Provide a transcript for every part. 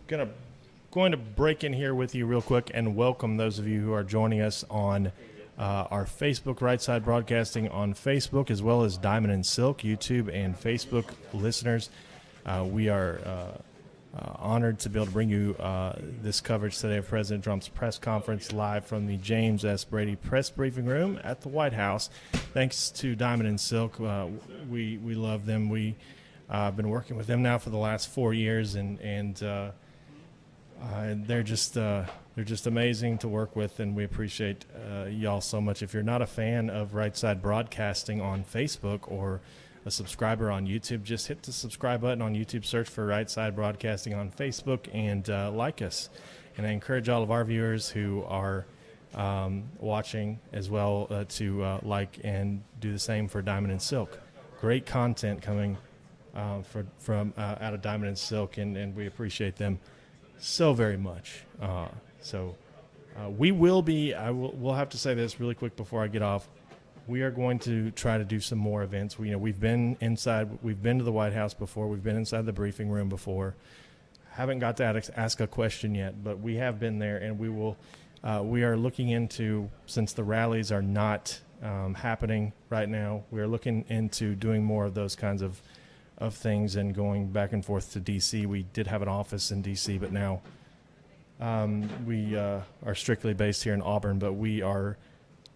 Going to break in here with you real quick and welcome those of you who are joining us on our Facebook, Right Side Broadcasting on Facebook, as well as Diamond and Silk, YouTube and Facebook listeners. We are honored to be able to bring you this coverage today of President Trump's press conference live from the James S. Brady press briefing room at the White House. Thanks to Diamond and Silk. We love them. We have been working with them now for the last 4 years, and they're just amazing to work with, and we appreciate y'all so much. If you're not a fan of Right Side Broadcasting on Facebook or a subscriber on YouTube, just hit the subscribe button on YouTube, search for Right Side Broadcasting on Facebook, and like us. And I encourage all of our viewers who are watching as well to like and do the same for Diamond and Silk. Great content coming from out of Diamond and Silk, and we appreciate them so very much. We will be, we'll have to say this really quick before I get off. We are going to try to do some more events. We've been inside, we've been to the White House before, we've been inside the briefing room before. Haven't got to ask a question yet, but we have been there, and we are looking into, since the rallies are not happening right now, we are looking into doing more of those kinds of things and going back and forth to D.C. We did have an office in D.C., but now we are strictly based here in Auburn, but we are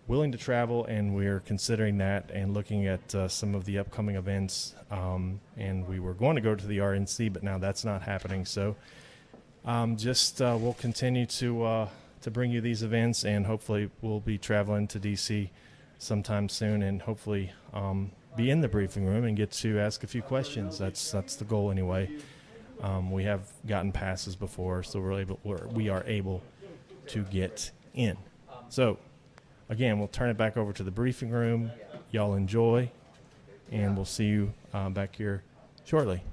willing to travel, and we're considering that and looking at some of the upcoming events. And we were going to go to the RNC, but now that's not happening. So we'll continue to bring you these events, and hopefully we'll be traveling to D.C. sometime soon, and hopefully be in the briefing room and get to ask a few questions. That's the goal anyway. We have gotten passes before, so we are able to get in. So again, we'll turn it back over to the briefing room. Y'all enjoy, and we'll see you back here shortly.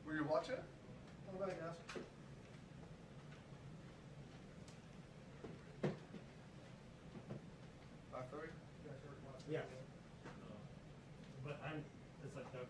Will you watch it? Come back, guys. Yeah. But it's like Doug's.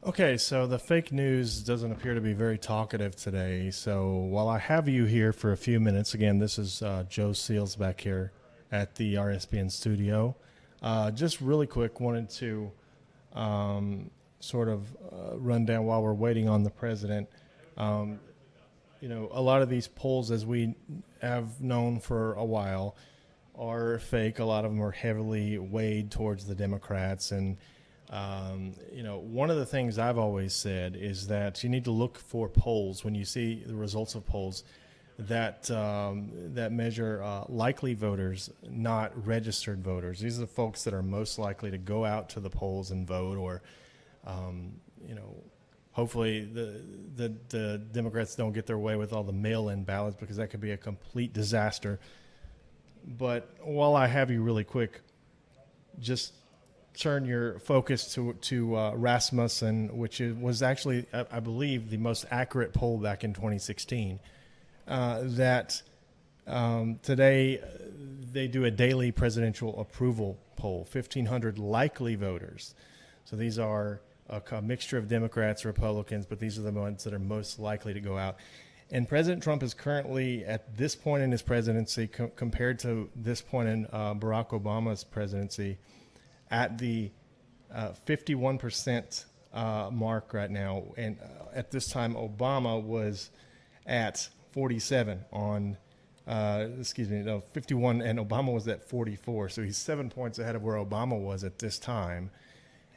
Okay, so the fake news doesn't appear to be very talkative today. So while I have you here for a few minutes, again, this is Joe Seals back here at the RSBN studio. Just really quick, wanted to sort of run down while we're waiting on the president. A lot of these polls, as we have known for a while, are fake. A lot of them are heavily weighed towards the Democrats. And one of the things I've always said is that you need to look for polls when you see the results of polls that measure likely voters, not registered voters. These are the folks that are most likely to go out to the polls and vote, or hopefully the Democrats don't get their way with all the mail-in ballots, because that could be a complete disaster. But while I have you really quick, just turn your focus to Rasmussen, which was actually, I believe, the most accurate poll back in 2016. That today they do a daily presidential approval poll, 1,500 likely voters. So these are a mixture of Democrats, Republicans, but these are the ones that are most likely to go out. And President Trump is currently, at this point in his presidency, compared to this point in Barack Obama's presidency, at the 51% mark right now. And at this time, Obama was at 47 on, 51, and Obama was at 44. So he's 7 points ahead of where Obama was at this time.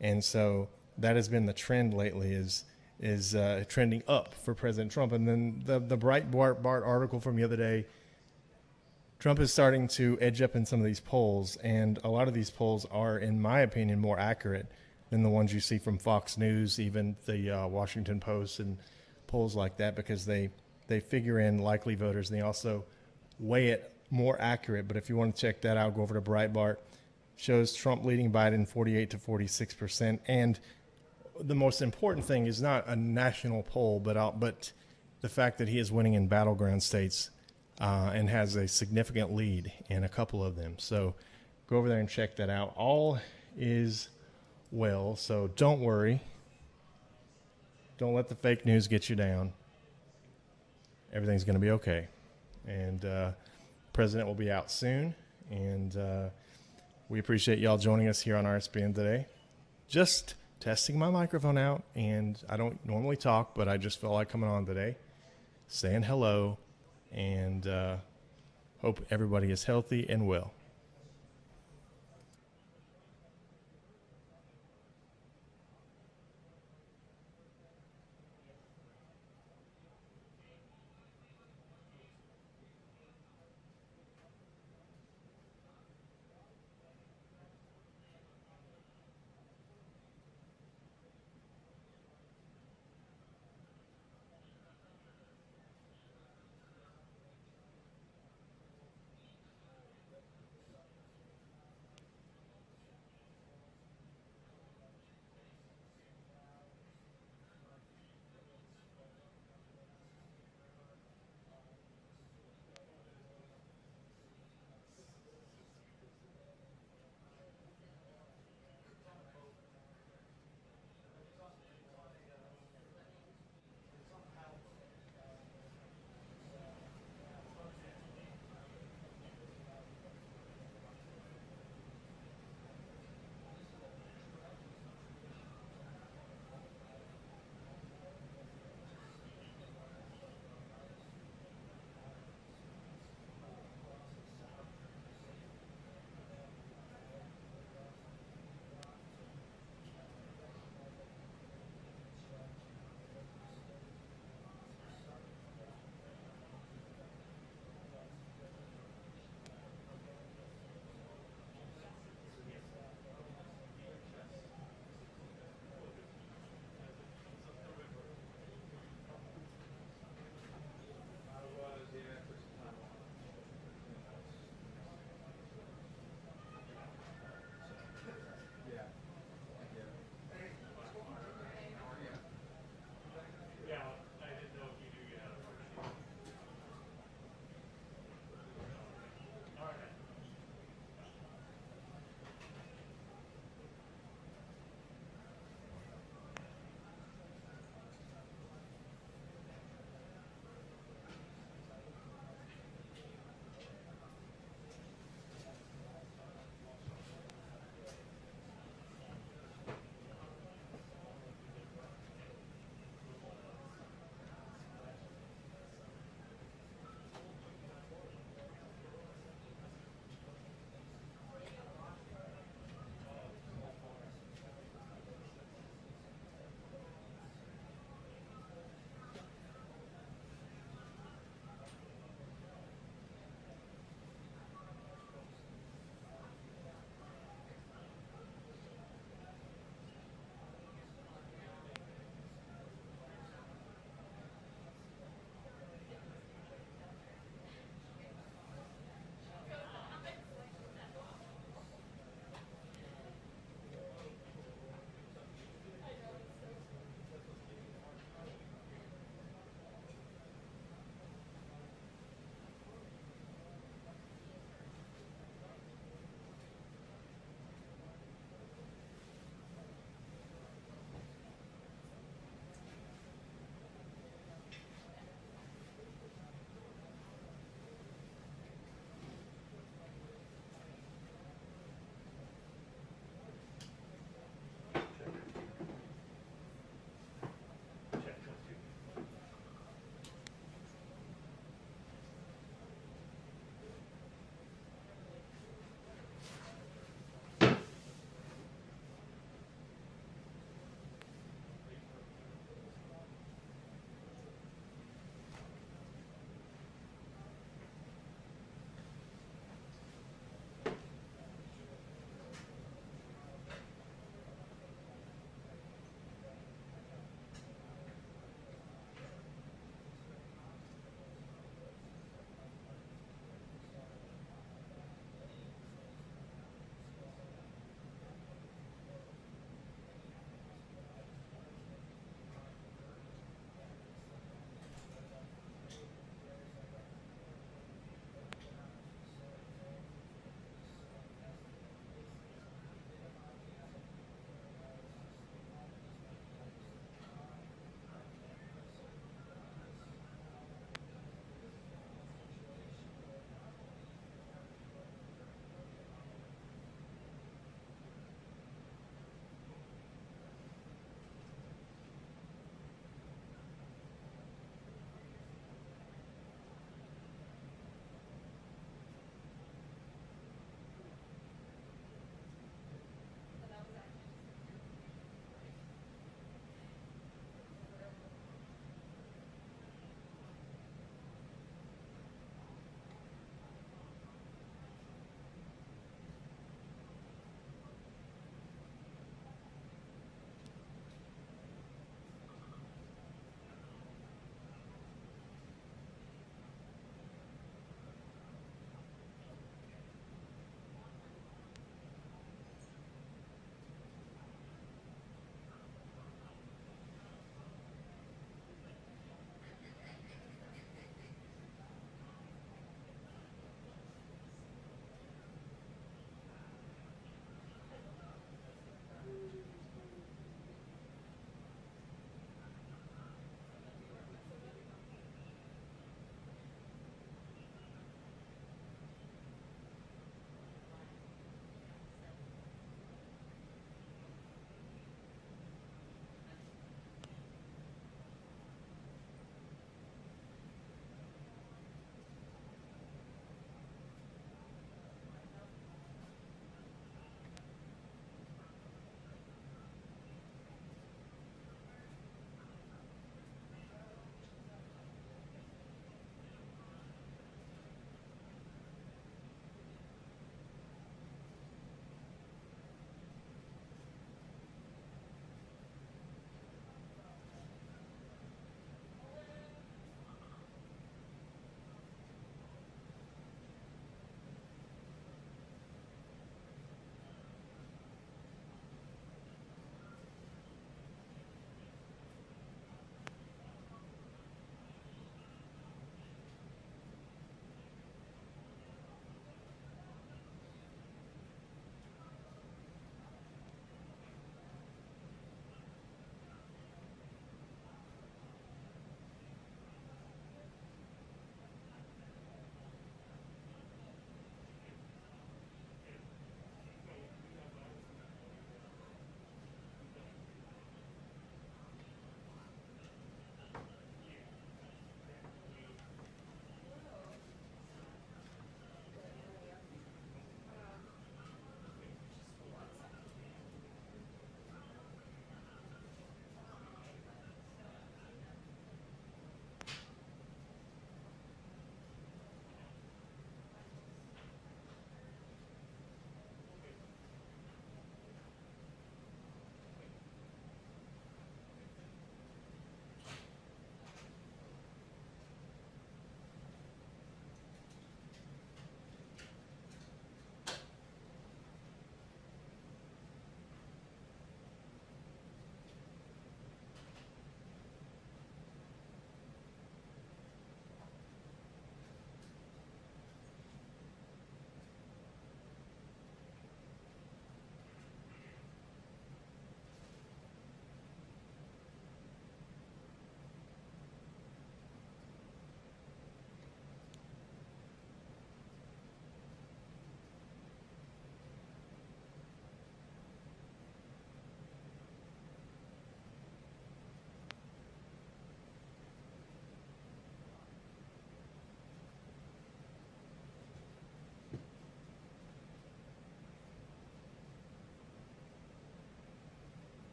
And so that has been the trend lately, is trending up for President Trump. And then the Breitbart article from the other day, Trump is starting to edge up in some of these polls, and a lot of these polls are, in my opinion, more accurate than the ones you see from Fox News, even the Washington Post and polls like that, because they figure in likely voters, and they also weigh it more accurate. But if you want to check that out, go over to Breitbart. Shows Trump leading Biden 48 to 46%. And the most important thing is not a national poll, but the fact that he is winning in battleground states and has a significant lead in a couple of them. So go over there and check that out. All is well, so don't worry. Don't let the fake news get you down. Everything's going to be okay. And President will be out soon. And we appreciate y'all joining us here on RSBN today. Just testing my microphone out, and I don't normally talk, but I just felt like coming on today, saying hello, and hope everybody is healthy and well.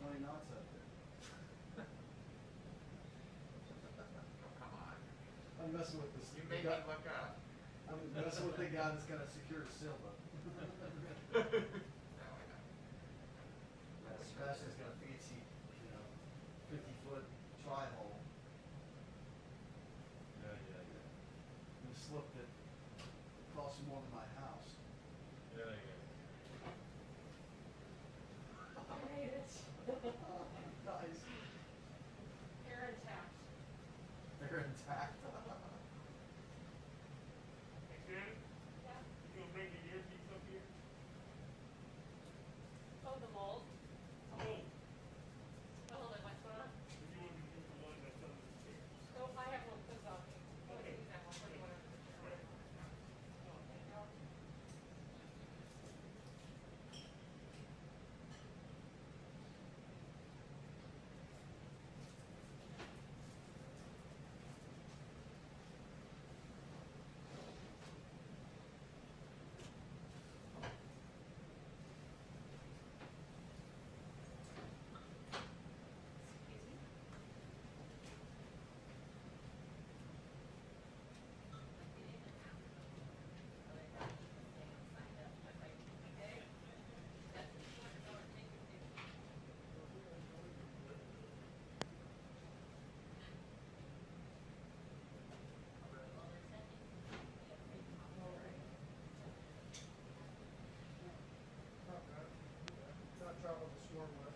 20 knots out there. Come on. I'm messing with this. You made me look up. I'm messing with the guy that's got a secure sailboat. No, I know. Sebastian's got a fancy, 50-foot tri-hull. Yeah. And a slip that costs more than my house. Yeah. Nice. They're intact. They're intact. Hey, Shannon, Yeah. you gonna bring the earpiece up here? Oh, the mold? Oh, Oh, hold on, what's going on? if you want to use the one that's under the stairs. Oh, I have one, because, I can Okay. use that one, for whatever. Right. Oh, thank you. Excuse me? Not travel the storm with.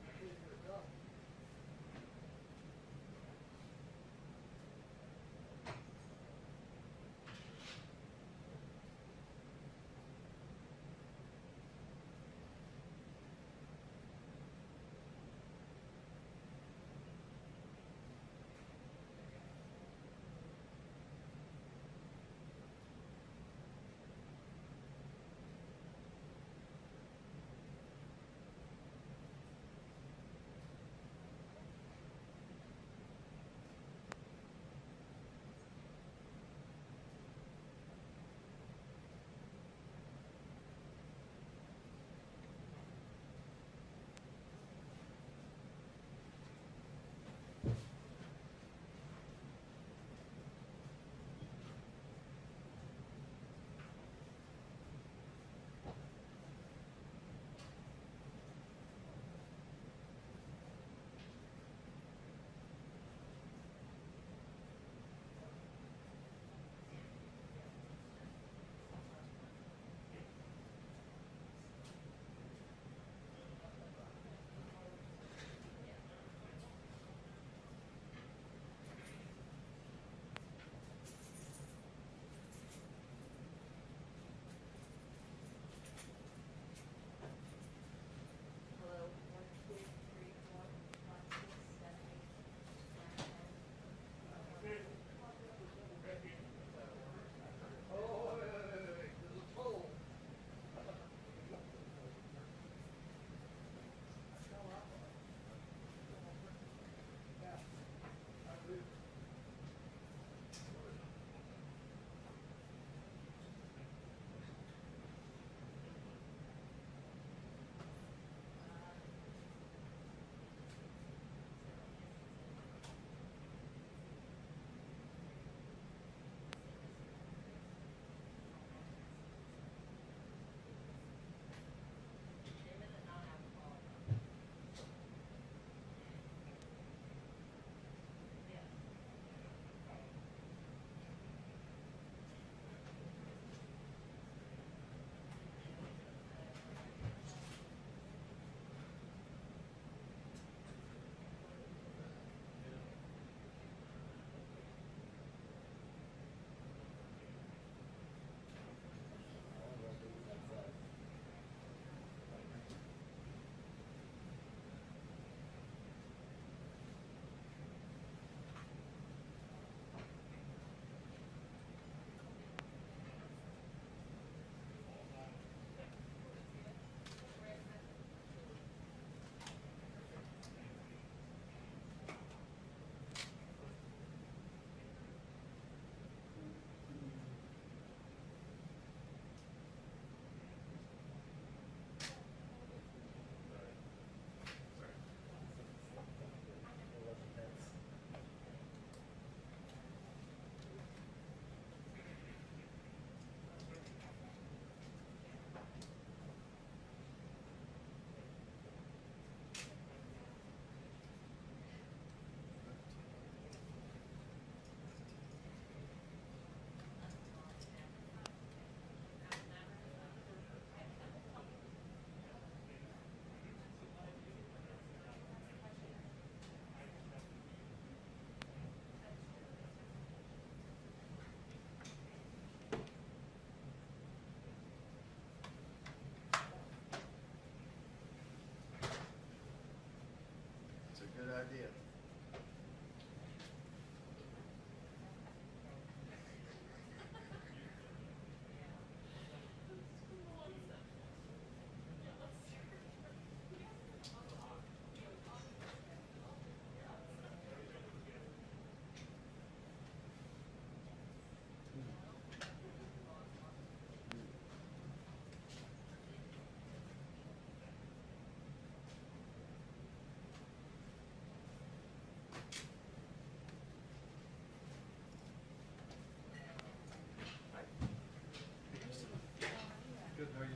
idea. Good, how are you?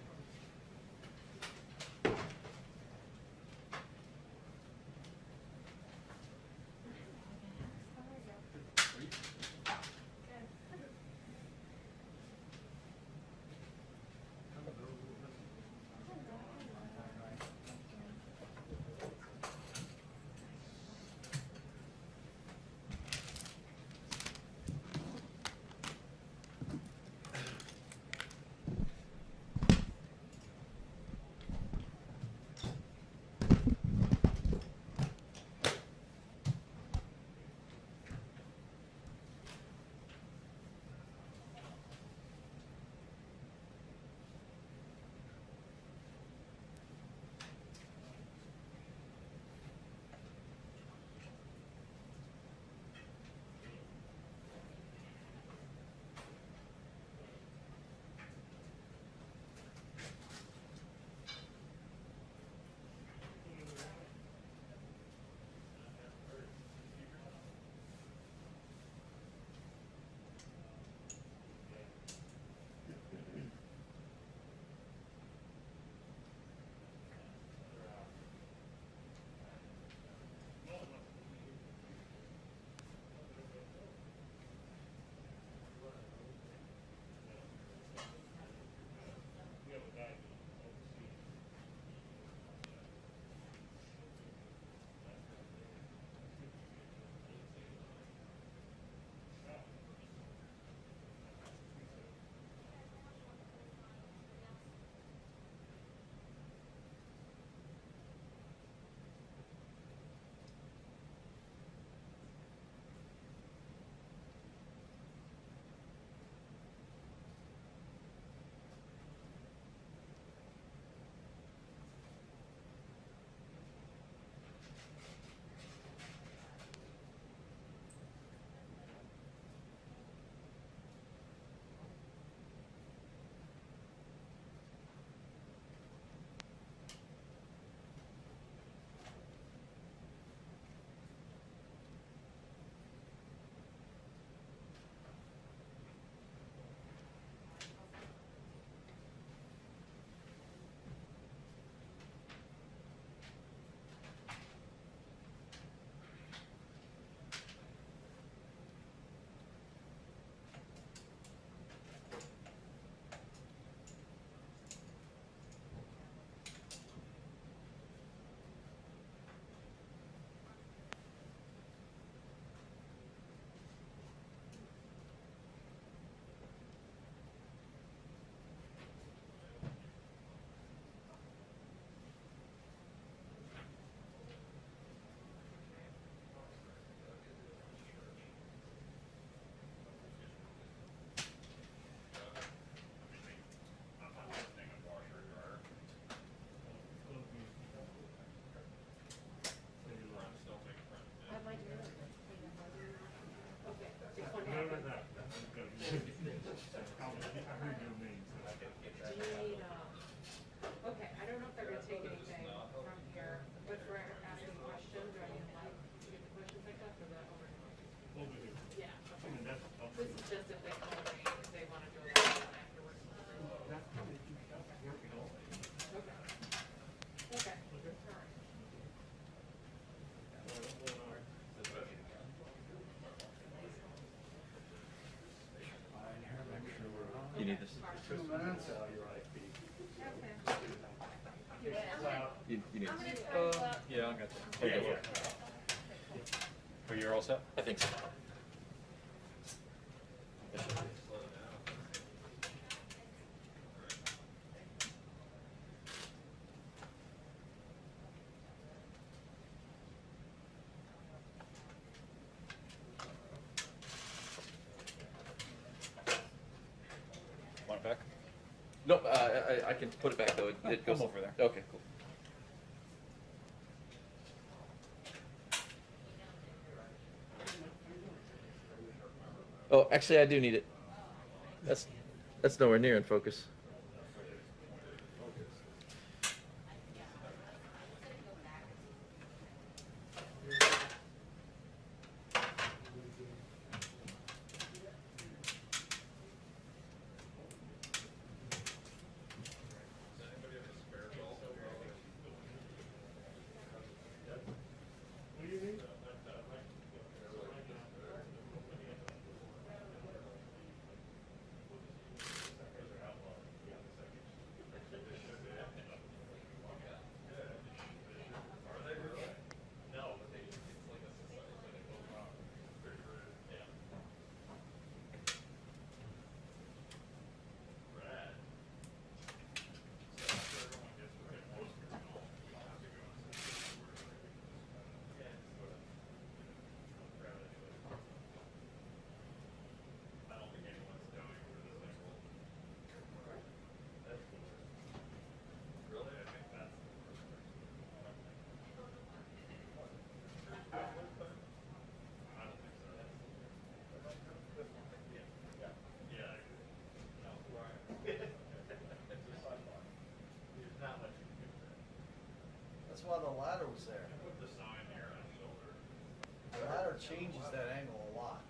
Okay, I don't know if they're gonna take anything from here, but for asking questions, or any like, you get the questions like that for the overnight? Over here. Yeah. I mean, that's up to This you. is just if they call me, if they wanna do it afterwards. That's probably too tough. You're going. Okay. Okay, all right. You need this? 2 minutes? You need this? Yeah, I got that. There you go. Are you all set? I think so. No, I can put it back though. It goes I'm over there. Okay, cool. Oh, actually, I do need it. That's nowhere near in focus. That's why the ladder was there. The ladder changes that angle a lot.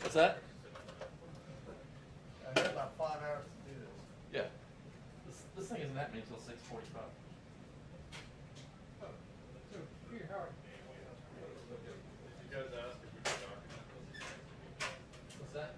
What's that? I had about 5 hours to do this. Yeah. This thing isn't happening until 6:45. What's that?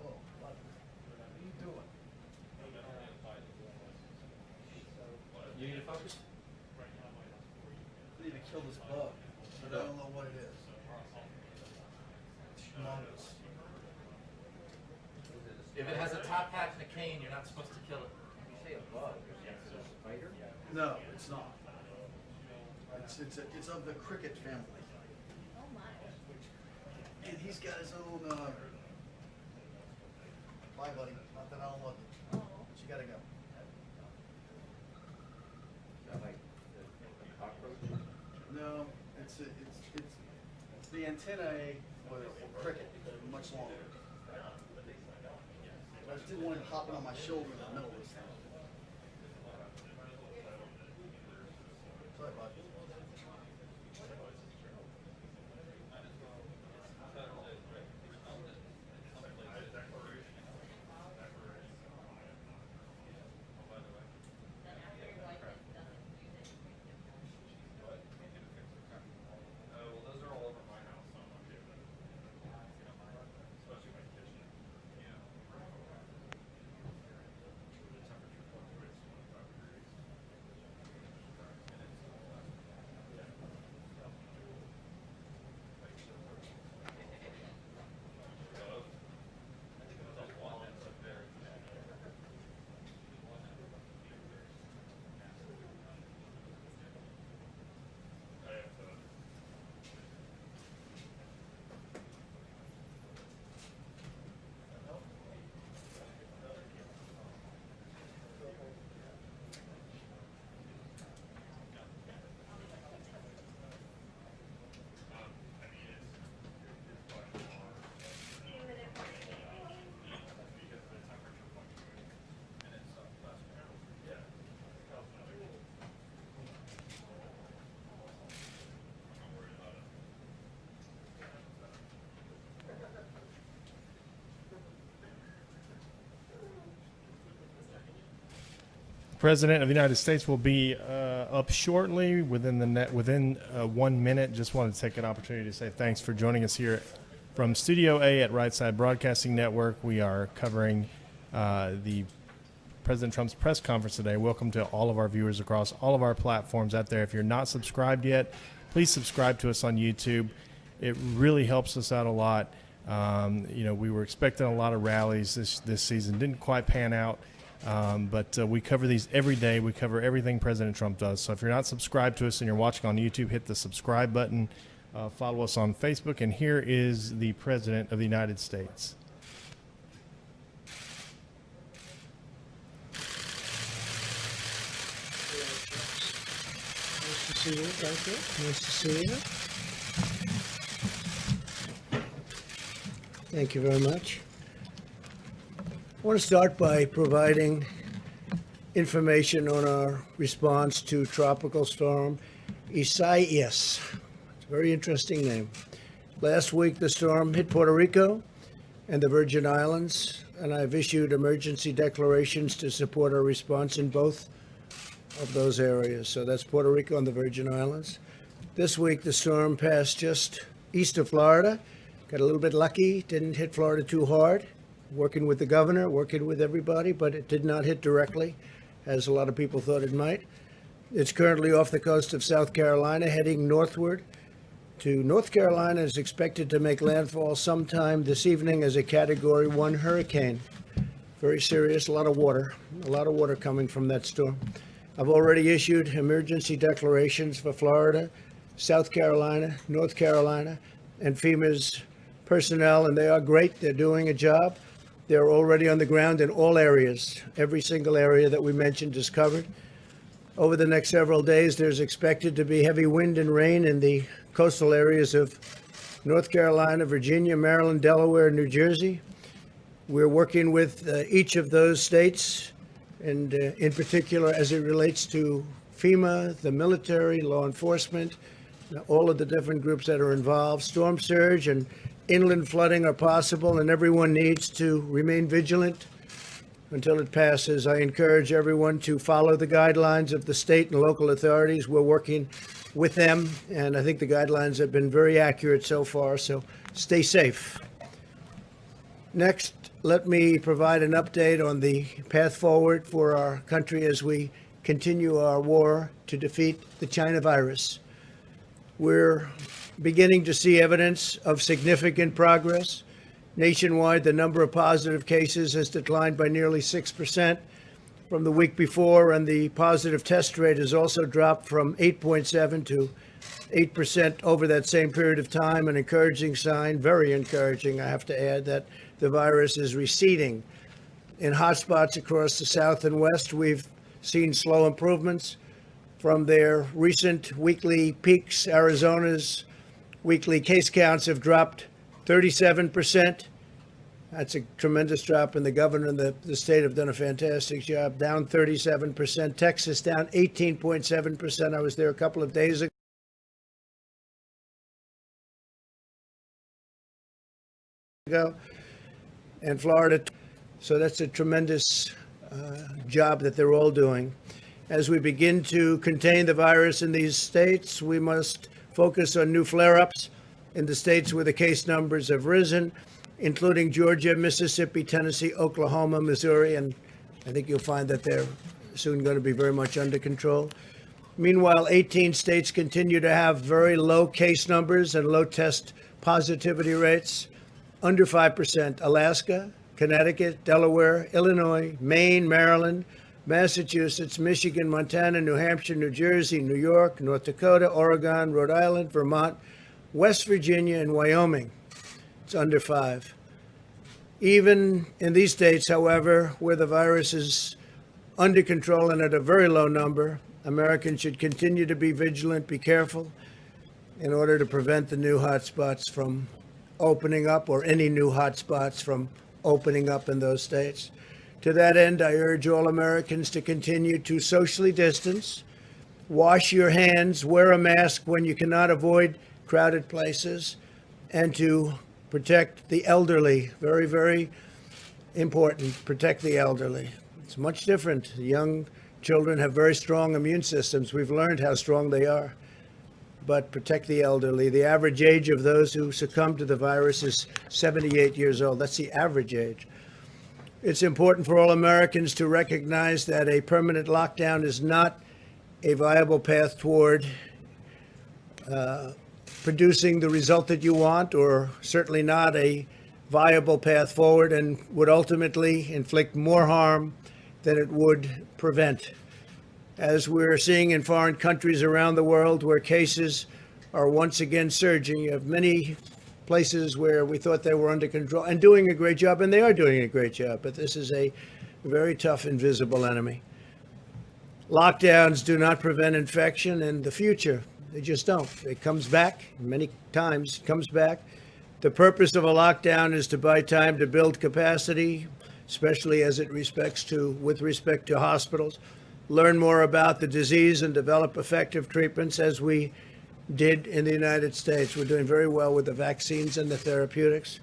Oh, what are you doing? You need to focus? I need to kill this bug, but I don't know what it is. It's humongous. If it has a top hat and a cane, you're not supposed to kill it. You say a bug, is it a spider? No, it's not. It's of the cricket family. Oh my. And he's got his own, bye buddy, not that I don't love you, Oh. but you gotta go. Sound like a cockroach? No, it's the antennae were cricket, much longer. I just didn't want it hopping on my shoulder in the middle of this thing. Sorry, bud. President of the United States will be up shortly within 1 minute. Just wanted to take an opportunity to say thanks for joining us here from Studio A at Right Side Broadcasting Network. We are covering the President Trump's press conference today. Welcome to all of our viewers across all of our platforms out there. If you're not subscribed yet, please subscribe to us on YouTube. It really helps us out a lot. We were expecting a lot of rallies this season. Didn't quite pan out. But we cover these every day. We cover everything President Trump does. So if you're not subscribed to us and you're watching on YouTube, hit the subscribe button. Follow us on Facebook. And here is the President of the United States. Nice to see you. Thank you. Nice to see you. Thank you very much. I want to start by providing information on our response to Tropical Storm Isaias. It's a very interesting name. Last week, the storm hit Puerto Rico and the Virgin Islands, and I've issued emergency declarations to support our response in both of those areas. So that's Puerto Rico and the Virgin Islands. This week, the storm passed just east of Florida. Got a little bit lucky, didn't hit Florida too hard. Working with the governor, working with everybody, but it did not hit directly, as a lot of people thought it might. It's currently off the coast of South Carolina, heading northward to North Carolina. Is expected to make landfall sometime this evening as a Category 1 hurricane. Very serious, a lot of water coming from that storm. I've already issued emergency declarations for Florida, South Carolina, North Carolina, and FEMA's personnel, and they are great. They're doing a job. They're already on the ground in all areas. Every single area that we mentioned is covered. Over the next several days, there's expected to be heavy wind and rain in the coastal areas of North Carolina, Virginia, Maryland, Delaware, and New Jersey. We're working with each of those states, and in particular, as it relates to FEMA, the military, law enforcement, all of the different groups that are involved. Storm surge and inland flooding are possible, and everyone needs to remain vigilant until it passes. I encourage everyone to follow the guidelines of the state and local authorities. We're working with them, and I think the guidelines have been very accurate so far, so stay safe. Next, let me provide an update on the path forward for our country as we continue our war to defeat the China virus. We're beginning to see evidence of significant progress. Nationwide, the number of positive cases has declined by nearly 6% from the week before, and the positive test rate has also dropped from 8.7 to 8% over that same period of time. An encouraging sign, very encouraging, I have to add, that the virus is receding. In hotspots across the South and West, we've seen slow improvements from their recent weekly peaks. Arizona's weekly case counts have dropped 37%. That's a tremendous drop, and the governor and the state have done a fantastic job. Down 37%. Texas down 18.7%. I was there a couple of days ago. And Florida. So that's a tremendous job that they're all doing. As we begin to contain the virus in these states, we must focus on new flare-ups in the states where the case numbers have risen, including Georgia, Mississippi, Tennessee, Oklahoma, Missouri, and I think you'll find that they're soon going to be very much under control. Meanwhile, 18 states continue to have very low case numbers and low test positivity rates, under 5%. Alaska, Connecticut, Delaware, Illinois, Maine, Maryland, Massachusetts, Michigan, Montana, New Hampshire, New Jersey, New York, North Dakota, Oregon, Rhode Island, Vermont, West Virginia, and Wyoming. It's under 5. Even in these states, however, where the virus is under control and at a very low number, Americans should continue to be vigilant, be careful, in order to prevent the new hotspots from opening up, or any new hotspots from opening up in those states. To that end, I urge all Americans to continue to socially distance, wash your hands, wear a mask when you cannot avoid crowded places, and to protect the elderly. Very, very important. Protect the elderly. It's much different. Young children have very strong immune systems. We've learned how strong they are. But protect the elderly. The average age of those who succumb to the virus is 78 years old. That's the average age. It's important for all Americans to recognize that a permanent lockdown is not a viable path toward producing the result that you want, or certainly not a viable path forward, and would ultimately inflict more harm than it would prevent. As we're seeing in foreign countries around the world where cases are once again surging, you have many places where we thought they were under control and doing a great job, and they are doing a great job, but this is a very tough invisible enemy. Lockdowns do not prevent infection in the future. They just don't. It comes back many times. It comes back. The purpose of a lockdown is to buy time to build capacity, especially with respect to hospitals, learn more about the disease and develop effective treatments, as we did in the United States. We're doing very well with the vaccines and the therapeutics.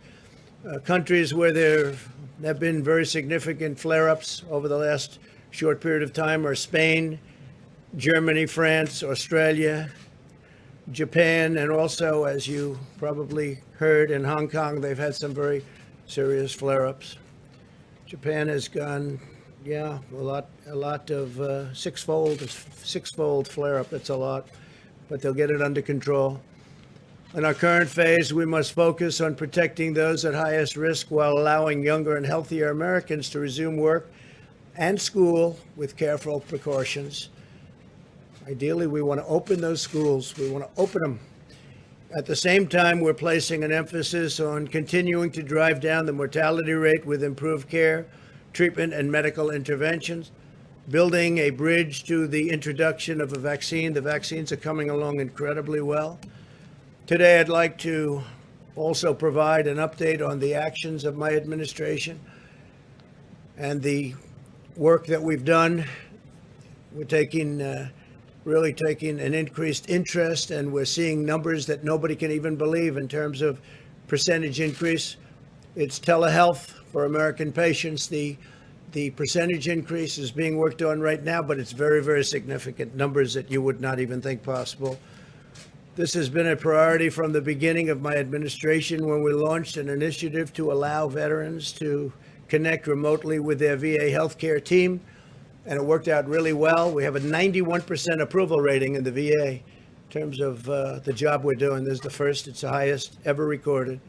Countries where there have been very significant flare-ups over the last short period of time are Spain, Germany, France, Australia, Japan, and also, as you probably heard, in Hong Kong, they've had some very serious flare-ups. Japan has gone, a lot of six-fold flare-up. That's a lot, but they'll get it under control. In our current phase, we must focus on protecting those at highest risk while allowing younger and healthier Americans to resume work and school with careful precautions. Ideally, we want to open those schools. We want to open them. At the same time, we're placing an emphasis on continuing to drive down the mortality rate with improved care, treatment, and medical interventions, building a bridge to the introduction of a vaccine. The vaccines are coming along incredibly well. Today, I'd like to also provide an update on the actions of my administration and the work that we've done. We're really taking an increased interest, and we're seeing numbers that nobody can even believe in terms of percentage increase. It's telehealth for American patients. The percentage increase is being worked on right now, but it's very, very significant, numbers that you would not even think possible. This has been a priority from the beginning of my administration when we launched an initiative to allow veterans to connect remotely with their VA healthcare team, and it worked out really well. We have a 91% approval rating in the VA in terms of the job we're doing. This is the first, it's the highest ever recorded.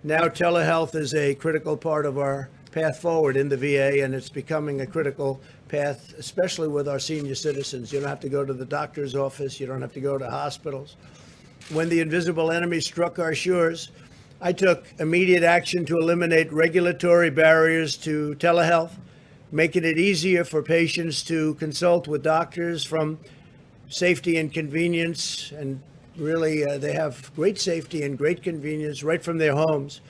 Now telehealth is a critical part of our path forward in the VA, and it's becoming a critical path, especially with our senior citizens. You don't have to go to the doctor's office. You don't have to go to hospitals. When the invisible enemy struck our shores, I took immediate action to eliminate regulatory barriers to telehealth, making it easier for patients to consult with doctors from safety and convenience. And really, they have great safety and great convenience right from their homes.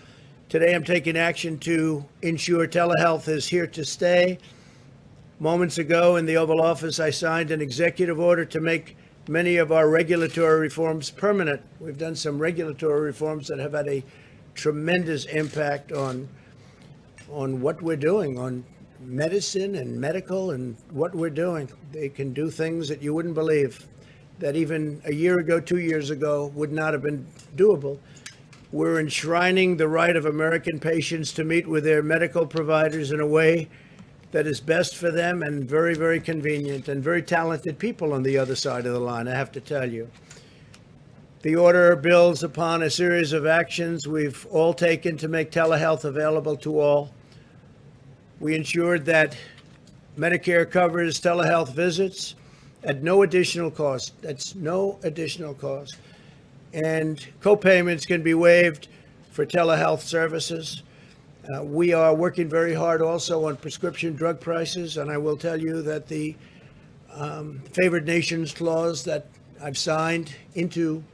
Today, I'm taking action to ensure telehealth is here to stay. Moments ago in the Oval Office, I signed an executive order to make many of our regulatory reforms permanent. We've done some regulatory reforms that have had a tremendous impact on what we're doing, on medicine and medical and what we're doing. They can do things that you wouldn't believe, that even a year ago, 2 years ago, would not have been doable. We're enshrining the right of American patients to meet with their medical providers in a way that is best for them, and very, very convenient, and very talented people on the other side of the line, I have to tell you. The order builds upon a series of actions we've all taken to make telehealth available to all. We ensured that Medicare covers telehealth visits at no additional cost. That's no additional cost. And co-payments can be waived for telehealth services. We are working very hard also on prescription drug prices, and I will tell you that the favored nations clause that I've signed into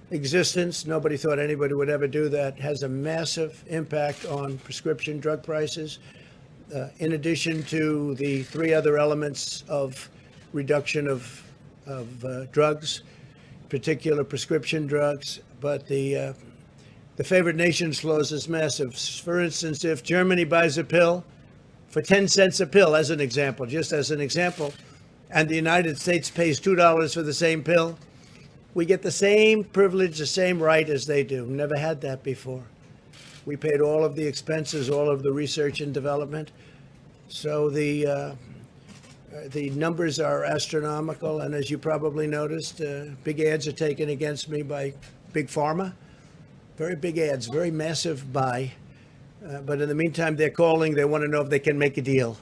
existence, nobody thought anybody would ever do that, has a massive impact on prescription drug prices, in addition to the three other elements of reduction of drugs, particular prescription drugs. But the favored nations clause is massive. For instance, if Germany buys a pill for 10 cents a pill, as an example, just as an example, and the United States pays $2 for the same pill, we get the same privilege, the same right as they do. Never had that before. We paid all of the expenses, all of the research and development. So the numbers are astronomical, and as you probably noticed, big ads are taken against me by Big Pharma. Very big ads, very massive buy. But in the meantime, they're calling. They want to know if they can make a deal.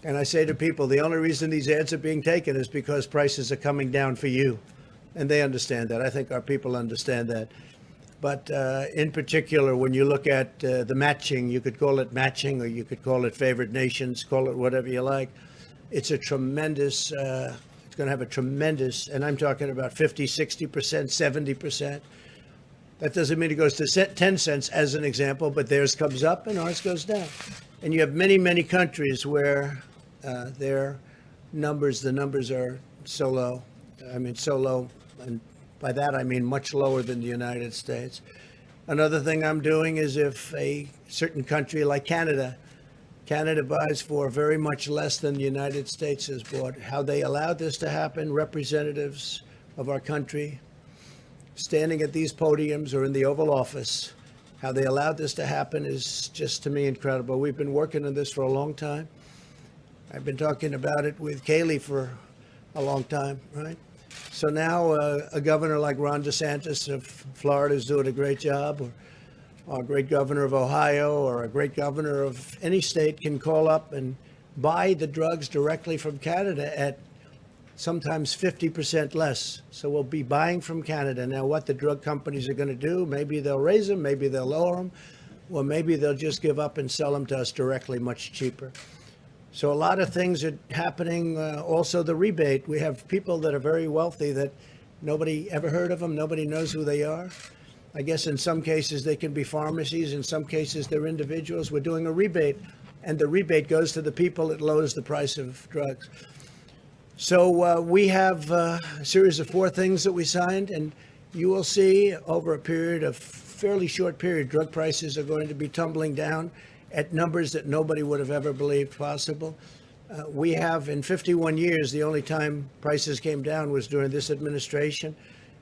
And I say to people, the only reason these ads are being taken is because prices are coming down for you. And they understand that. I think our people understand that. But in particular, when you look at the matching, you could call it matching, or you could call it favored nations, call it whatever you like. It's a tremendous, it's going to have a tremendous, and I'm talking about 50, 60%, 70%. That doesn't mean it goes to 10 cents as an example, but theirs comes up and ours goes down. And you have many, many countries where their numbers, the numbers are so low. I mean, so low. And by that, I mean much lower than the United States. Another thing I'm doing is if a certain country like Canada buys for very much less than the United States has bought, how they allowed this to happen, representatives of our country standing at these podiums or in the Oval Office, how they allowed this to happen is just, to me, incredible. We've been working on this for a long time. I've been talking about it with Kayleigh for a long time, right? So now a governor like Ron DeSantis of Florida is doing a great job, or a great governor of Ohio, or a great governor of any state can call up and buy the drugs directly from Canada at sometimes 50% less. So we'll be buying from Canada. Now, what the drug companies are going to do, maybe they'll raise them, maybe they'll lower them, or maybe they'll just give up and sell them to us directly much cheaper. So a lot of things are happening. Also, the rebate. We have people that are very wealthy that nobody ever heard of them. Nobody knows who they are. I guess in some cases they can be pharmacies. In some cases they're individuals. We're doing a rebate, and the rebate goes to the people. It lowers the price of drugs. So we have a series of 4 things that we signed, and you will see over a period of fairly short period, drug prices are going to be tumbling down at numbers that nobody would have ever believed possible. We have, in 51 years, the only time prices came down was during this administration.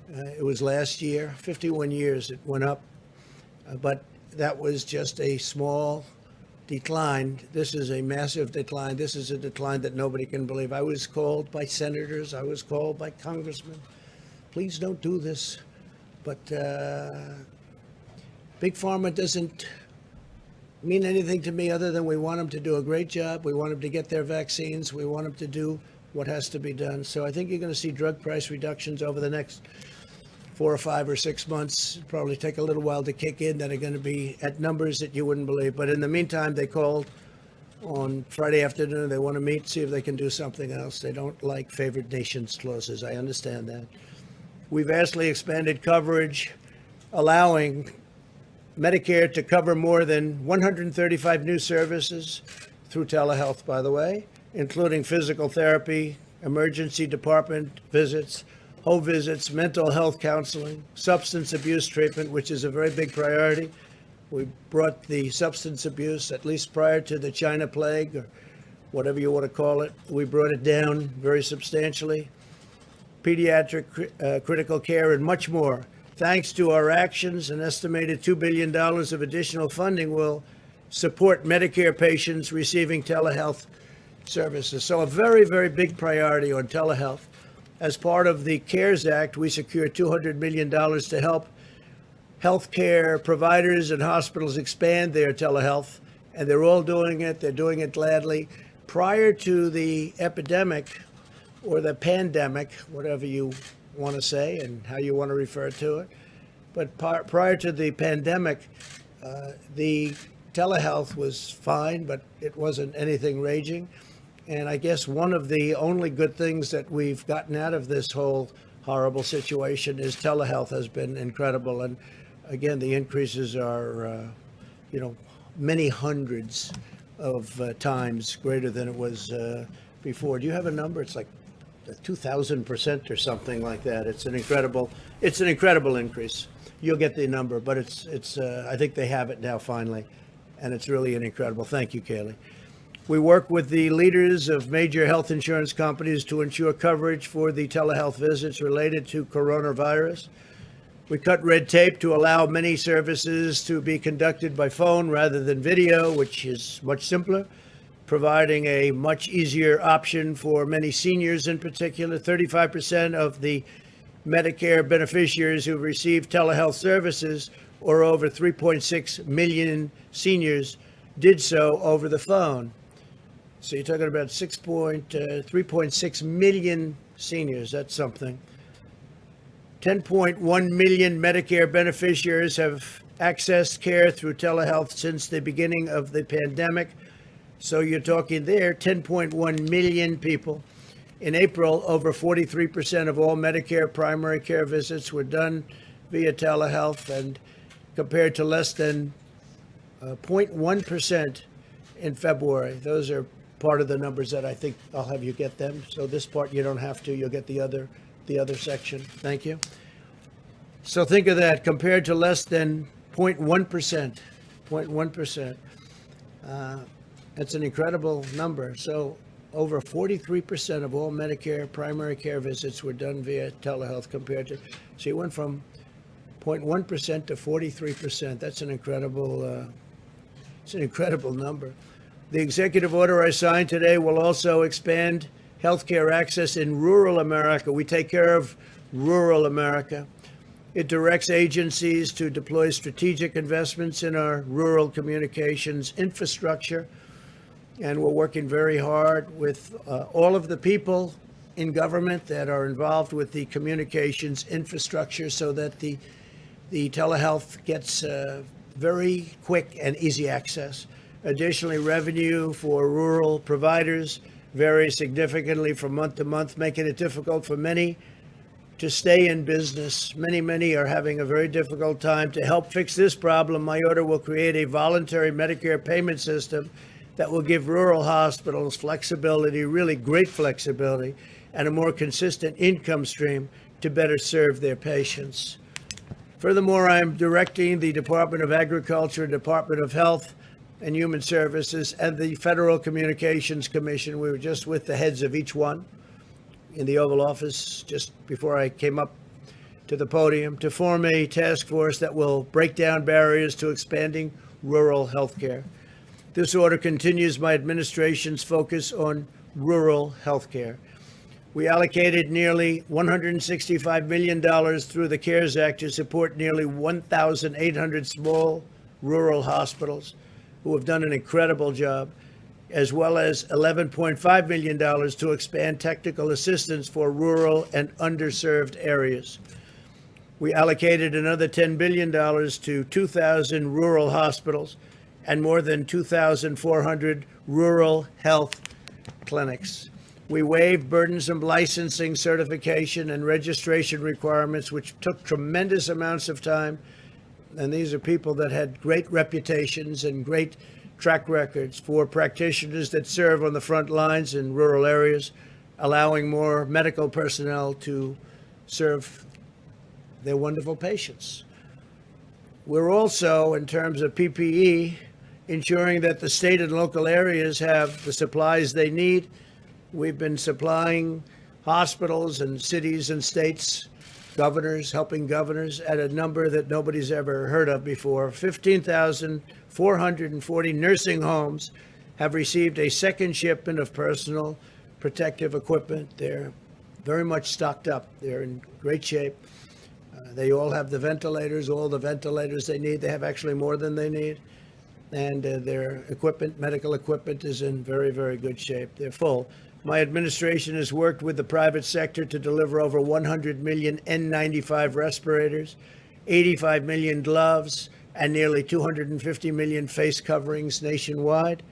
It was last year. 51 years it went up, but that was just a small decline. This is a massive decline. This is a decline that nobody can believe. I was called by senators. I was called by congressmen. Please don't do this. But Big Pharma doesn't mean anything to me other than we want them to do a great job. We want them to get their vaccines. We want them to do what has to be done. So I think you're going to see drug price reductions over the next 4 or 5 or 6 months. It'll probably take a little while to kick in, that are going to be at numbers that you wouldn't believe. But in the meantime, they called on Friday afternoon. They want to meet, see if they can do something else. They don't like favored nations clauses. I understand that. We've vastly expanded coverage, allowing Medicare to cover more than 135 new services through telehealth, by the way, including physical therapy, emergency department visits, home visits, mental health counseling, substance abuse treatment, which is a very big priority. We brought the substance abuse, at least prior to the China plague, or whatever you want to call it, we brought it down very substantially. Pediatric critical care and much more. Thanks to our actions, an estimated $2 billion of additional funding will support Medicare patients receiving telehealth services. So a very, very big priority on telehealth. As part of the CARES Act, we secured $200 million to help healthcare providers and hospitals expand their telehealth, and they're all doing it. They're doing it gladly. Prior to the epidemic or the pandemic, whatever you want to say and how you want to refer to it, but prior to the pandemic, the telehealth was fine, but it wasn't anything raging. And I guess one of the only good things that we've gotten out of this whole horrible situation is telehealth has been incredible. And again, the increases are, many hundreds of times greater than it was before. Do you have a number? It's like 2,000% or something like that. It's an incredible increase. You'll get the number, but it's I think they have it now finally, and it's really an incredible. Thank you, Kayleigh. We work with the leaders of major health insurance companies to ensure coverage for the telehealth visits related to coronavirus. We cut red tape to allow many services to be conducted by phone rather than video, which is much simpler, providing a much easier option for many seniors in particular. 35% of the Medicare beneficiaries who receive telehealth services, or over 3.6 million seniors, did so over the phone. So you're talking about 3.6 million seniors. That's something. 10.1 million Medicare beneficiaries have accessed care through telehealth since the beginning of the pandemic. So you're talking there 10.1 million people. In April, over 43% of all Medicare primary care visits were done via telehealth, and compared to less than 0.1% in February. Those are part of the numbers that I think I'll have you get them. So this part you don't have to. You'll get the other section. Thank you. So think of that, compared to less than 0.1%. 0.1%. That's an incredible number. So over 43% of all Medicare primary care visits were done via telehealth compared to, so you went from 0.1% to 43%. That's an incredible, it's an incredible number. The executive order I signed today will also expand healthcare access in rural America. We take care of rural America. It directs agencies to deploy strategic investments in our rural communications infrastructure. And we're working very hard with all of the people in government that are involved with the communications infrastructure so that the telehealth gets very quick and easy access. Additionally, revenue for rural providers varies significantly from month to month, making it difficult for many to stay in business. Many are having a very difficult time. To help fix this problem, my order will create a voluntary Medicare payment system that will give rural hospitals flexibility, really great flexibility, and a more consistent income stream to better serve their patients. Furthermore, I'm directing the Department of Agriculture, Department of Health and Human Services, and the Federal Communications Commission. We were just with the heads of each one in the Oval Office just before I came up to the podium to form a task force that will break down barriers to expanding rural health care. This order continues my administration's focus on rural health care. We allocated nearly $165 million through the CARES Act to support nearly 1,800 small rural hospitals who have done an incredible job, as well as $11.5 million to expand technical assistance for rural and underserved areas. We allocated another $10 billion to 2,000 rural hospitals and more than 2,400 rural health clinics. We waived burdensome licensing, certification, and registration requirements, which took tremendous amounts of time. And these are people that had great reputations and great track records for practitioners that serve on the front lines in rural areas, allowing more medical personnel to serve their wonderful patients. We're also, in terms of PPE, ensuring that the state and local areas have the supplies they need. We've been supplying hospitals and cities and states, governors, helping governors at a number that nobody's ever heard of before. 15,440 nursing homes have received a second shipment of personal protective equipment. They're very much stocked up. They're in great shape. They all have the ventilators, all the ventilators they need. They have actually more than they need. And their equipment, medical equipment, is in very, very good shape. They're full. My administration has worked with the private sector to deliver over 100 million N95 respirators, 85 million gloves, and nearly 250 million face coverings nationwide.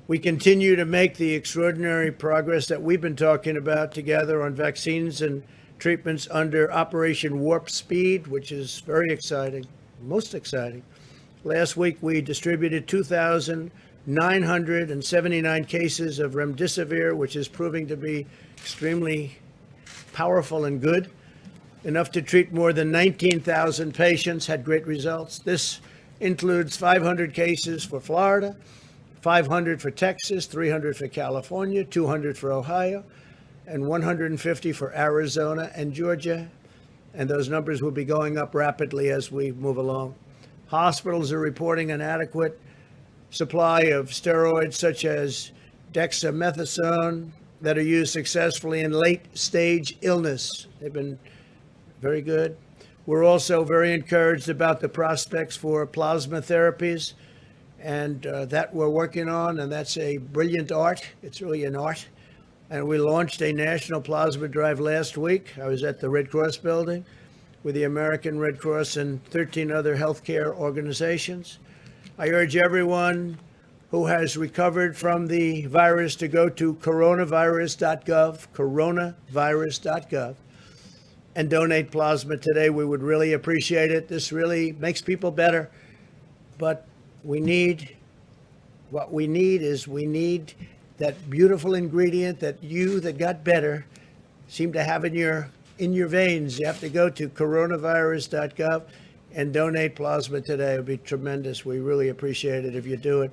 We continue to make the extraordinary progress that we've been talking about together on vaccines and treatments under Operation Warp Speed, which is very exciting, most exciting. Last week, we distributed 2,979 cases of remdesivir, which is proving to be extremely powerful and good, enough to treat more than 19,000 patients, had great results. This includes 500 cases for Florida, 500 for Texas, 300 for California, 200 for Ohio, and 150 for Arizona and Georgia. And those numbers will be going up rapidly as we move along. Hospitals are reporting an adequate supply of steroids such as dexamethasone that are used successfully in late-stage illness. They've been very good. We're also very encouraged about the prospects for plasma therapies, and that we're working on, and that's a brilliant art. It's really an art. And we launched a national plasma drive last week. I was at the Red Cross building with the American Red Cross and 13 other healthcare organizations. I urge everyone who has recovered from the virus to go to coronavirus.gov, coronavirus.gov, and donate plasma today. We would really appreciate it. This really makes people better, but we need that beautiful ingredient that you that got better seem to have in your veins. You have to go to coronavirus.gov and donate plasma today. It would be tremendous. We really appreciate it if you do it,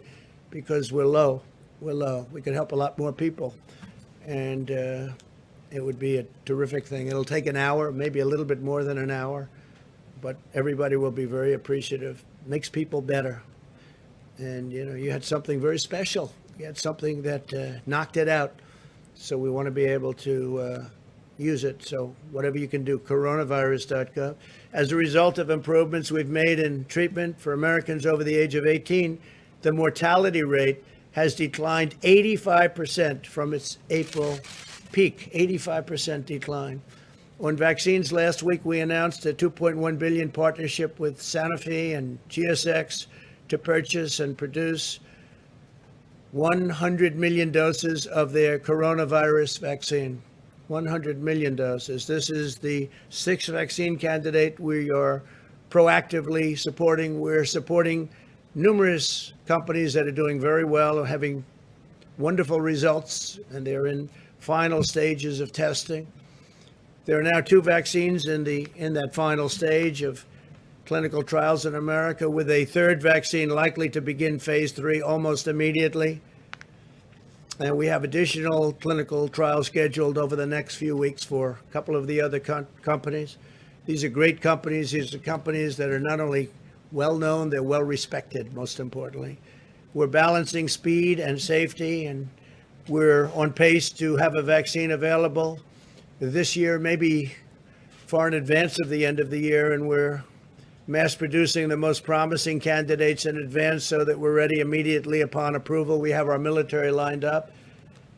because we're low. We're low. We can help a lot more people, and it would be a terrific thing. It'll take an hour, maybe a little bit more than an hour, but everybody will be very appreciative. Makes people better. And you had something very special. You had something that knocked it out. So we want to be able to use it. So whatever you can do, coronavirus.gov. As a result of improvements we've made in treatment for Americans over the age of 18, the mortality rate has declined 85% from its April peak, 85% decline. On vaccines, last week we announced a $2.1 billion partnership with Sanofi and GSX to purchase and produce 100 million doses of their coronavirus vaccine. 100 million doses. This is the sixth vaccine candidate we are proactively supporting. We're supporting numerous companies that are doing very well and having wonderful results, and they're in final stages of testing. There are now 2 vaccines in that final stage of clinical trials in America, with a third vaccine likely to begin phase 3 almost immediately. And we have additional clinical trials scheduled over the next few weeks for a couple of the other companies. These are great companies. These are companies that are not only well-known, they're well-respected, most importantly. We're balancing speed and safety, and we're on pace to have a vaccine available this year, maybe far in advance of the end of the year, and we're mass producing the most promising candidates in advance so that we're ready immediately upon approval. We have our military lined up.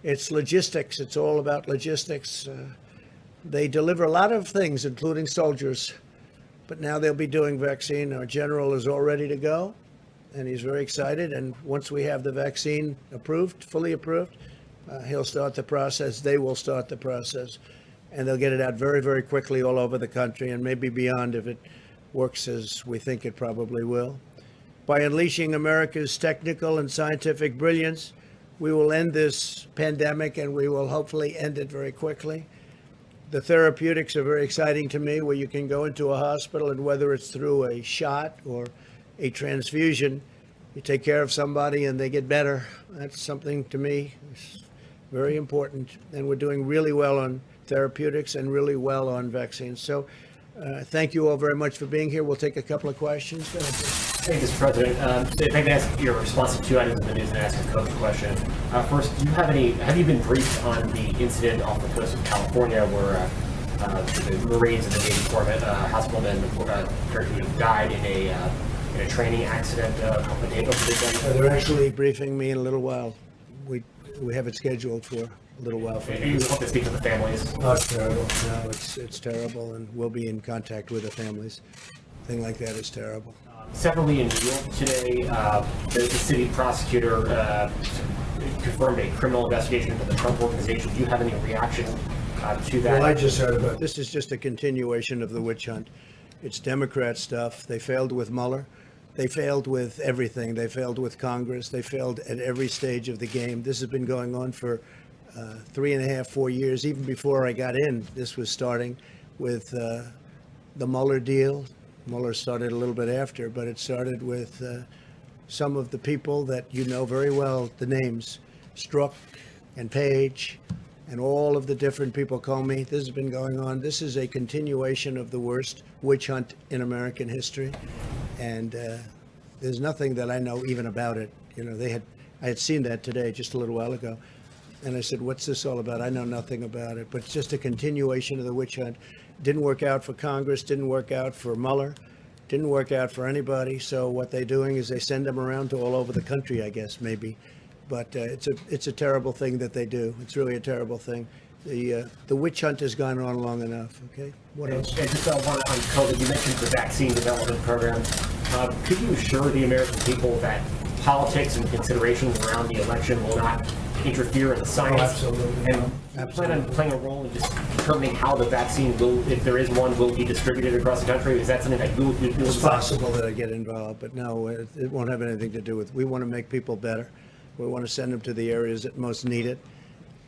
It's logistics. It's all about logistics. They deliver a lot of things, including soldiers, but now they'll be doing vaccine. Our general is all ready to go, and he's very excited. And once we have the vaccine approved, fully approved, he'll start the process. They will start the process, and they'll get it out very, very quickly all over the country, and maybe beyond if it works as we think it probably will. By unleashing America's technical and scientific brilliance, we will end this pandemic, and we will hopefully end it very quickly. The therapeutics are very exciting to me, where you can go into a hospital, and whether it's through a shot or a transfusion, you take care of somebody and they get better. That's something to me is very important. And we're doing really well on therapeutics and really well on vaccines. So thank you all very much for being here. We'll take a couple of questions. Go ahead, please. Thank you, Mr. President. So if I can ask your response to 2 items in the news and ask a COVID question. First, have you been briefed on the incident off the coast of California where the Marines and the Navy Corps hospitalmen died in a training accident a couple of days ago? They're actually briefing me in a little while. We have it scheduled for a little while. Are you able to speak to the families? Oh, it's terrible. No, it's terrible, and we'll be in contact with the families. A thing like that is terrible. Separately in New York today, the city prosecutor confirmed a criminal investigation into the Trump organization. Do you have any reaction to that? Well, I just heard about this. Is just a continuation of the witch hunt. It's Democrat stuff. They failed with Mueller. They failed with everything. They failed with Congress. They failed at every stage of the game. This has been going on for 3.5, 4 years. Even before I got in, this was starting with the Mueller deal. Mueller started a little bit after, but it started with some of the people that you know very well, the names, Strzok and Page, and all of the different people, Comey. This has been going on. This is a continuation of the worst witch hunt in American history. And there's nothing that I know even about it. You know, I had seen that today, just a little while ago. And I said, what's this all about? I know nothing about it. But it's just a continuation of the witch hunt. Didn't work out for Congress, didn't work out for Mueller, didn't work out for anybody. So what they're doing is they send them around to all over the country, I guess, maybe. But it's a terrible thing that they do. It's really a terrible thing. The witch hunt has gone on long enough. Okay, what else? And just one on COVID, you mentioned the vaccine development program. Could you assure the American people that politics and considerations around the election will not interfere in the science? Absolutely. And you plan on playing a role in just determining how the vaccine will, if there is one, will be distributed across the country? Is that something that you will It's possible that I get involved, but no, it won't have anything to do with. We want to make people better. We want to send them to the areas that most need it.